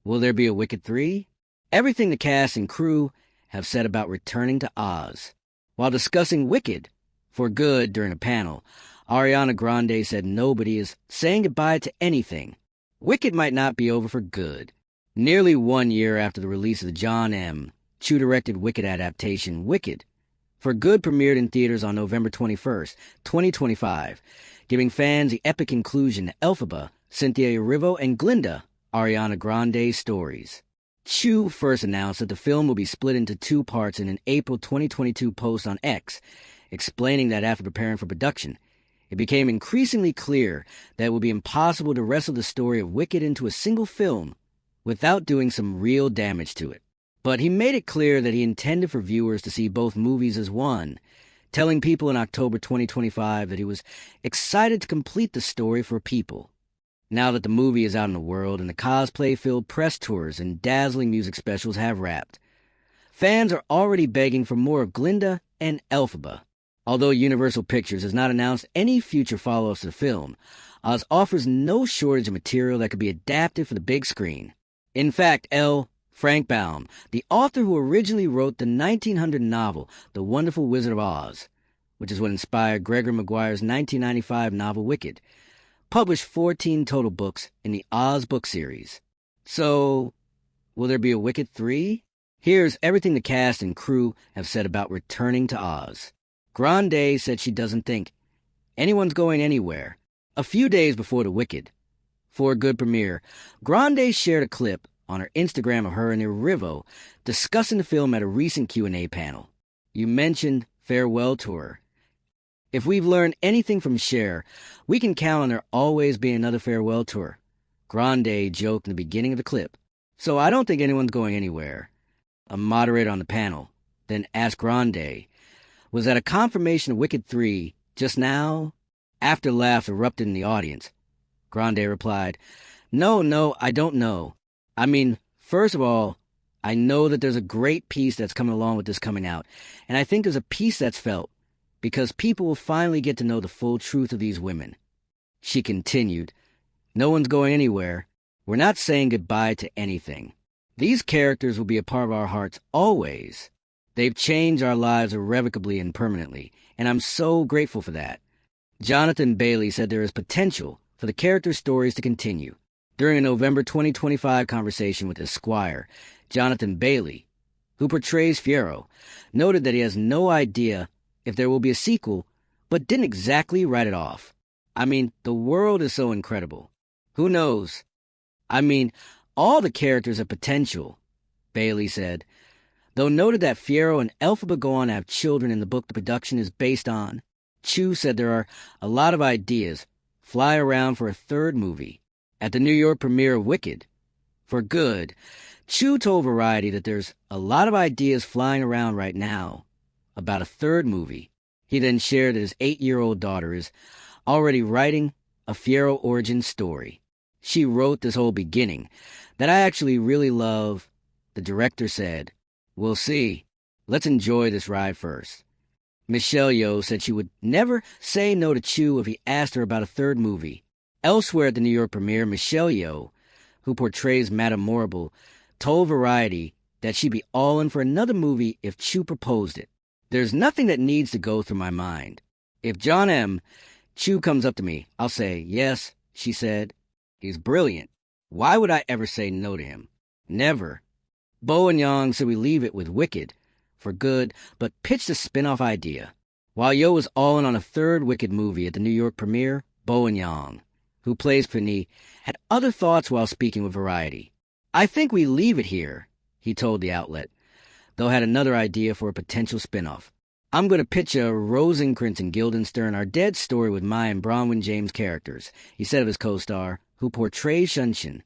Will there be a Wicked 3? Everything the cast and crew have said about returning to Oz. While discussing Wicked for good during a panel, Ariana Grande said nobody is saying goodbye to anything. Wicked might not be over for good. Nearly 1 year after the release of the John M. Chu-directed Wicked adaptation, Wicked for Good premiered in theaters on November 21st, 2025, giving fans the epic inclusion to Elphaba, Cynthia Erivo, and Glinda, Ariana Grande's stories. Chu first announced that the film will be split into 2 parts in an April 2022 post on X, explaining that after preparing for production, it became increasingly clear that it would be impossible to wrestle the story of Wicked into a single film without doing some real damage to it. But he made it clear that he intended for viewers to see both movies as one, telling people in October 2025 that he was excited to complete the story for people. Now that the movie is out in the world and the cosplay-filled press tours and dazzling music specials have wrapped, fans are already begging for more of Glinda and Elphaba. Although Universal Pictures has not announced any future follow-ups to the film, Oz offers no shortage of material that could be adapted for the big screen. In fact, Frank Baum, the author who originally wrote the 1900 novel The Wonderful Wizard of Oz, which is what inspired Gregory Maguire's 1995 novel Wicked, published 14 total books in the Oz book series. So, will there be a Wicked 3? Here's everything the cast and crew have said about returning to Oz. Grande said she doesn't think anyone's going anywhere. A few days before the Wicked for Good premiere, Grande shared a clip on her Instagram of her and Erivo discussing the film at a recent Q&A panel. You mentioned farewell tour. If we've learned anything from Cher, we can count on there always being another farewell tour. Grande joked in the beginning of the clip. So I don't think anyone's going anywhere. A moderator on the panel then asked Grande, was that a confirmation of Wicked 3 just now? After laughs erupted in the audience, Grande replied, No, I don't know. I mean, first of all, I know that there's a great piece that's coming along with this coming out, and I think there's a piece that's felt, because people will finally get to know the full truth of these women. She continued, no one's going anywhere. We're not saying goodbye to anything. These characters will be a part of our hearts always. They've changed our lives irrevocably and permanently, and I'm so grateful for that. Jonathan Bailey said there is potential for the character stories to continue. During a November 2025 conversation with Esquire, Jonathan Bailey, who portrays Fiero, noted that he has no idea if there will be a sequel, but didn't exactly write it off. I mean, the world is so incredible. Who knows? I mean, all the characters have potential, Bailey said, though noted that Fiero and Elphaba go on to have children in the book the production is based on. Chu said there are a lot of ideas fly around for a third movie. At the New York premiere of Wicked for Good, Chu told Variety that there's a lot of ideas flying around right now about a third movie. He then shared that his 8-year-old daughter is already writing a Fiero origin story. She wrote this whole beginning that I actually really love. The director said, we'll see. Let's enjoy this ride first. Michelle Yeoh said she would never say no to Chu if he asked her about a third movie. Elsewhere at the New York premiere, Michelle Yeoh, who portrays Madame Morrible, told Variety that she'd be all in for another movie if Chu proposed it. There's nothing that needs to go through my mind. If John M. Chu comes up to me, I'll say, yes, she said. He's brilliant. Why would I ever say no to him? Never. Bo and Yang said we leave it with Wicked for Good, but pitched a spin-off idea. While Yeoh was all in on a third Wicked movie at the New York premiere, Bo and Yang, who plays Pani, had other thoughts while speaking with Variety. I think we leave it here, he told the outlet, though had another idea for a potential spin-off. I'm going to pitch a Rosencrantz and Guildenstern Are Dead story with Maya and Bronwyn James characters, he said of his co-star, who portrays Shunshin.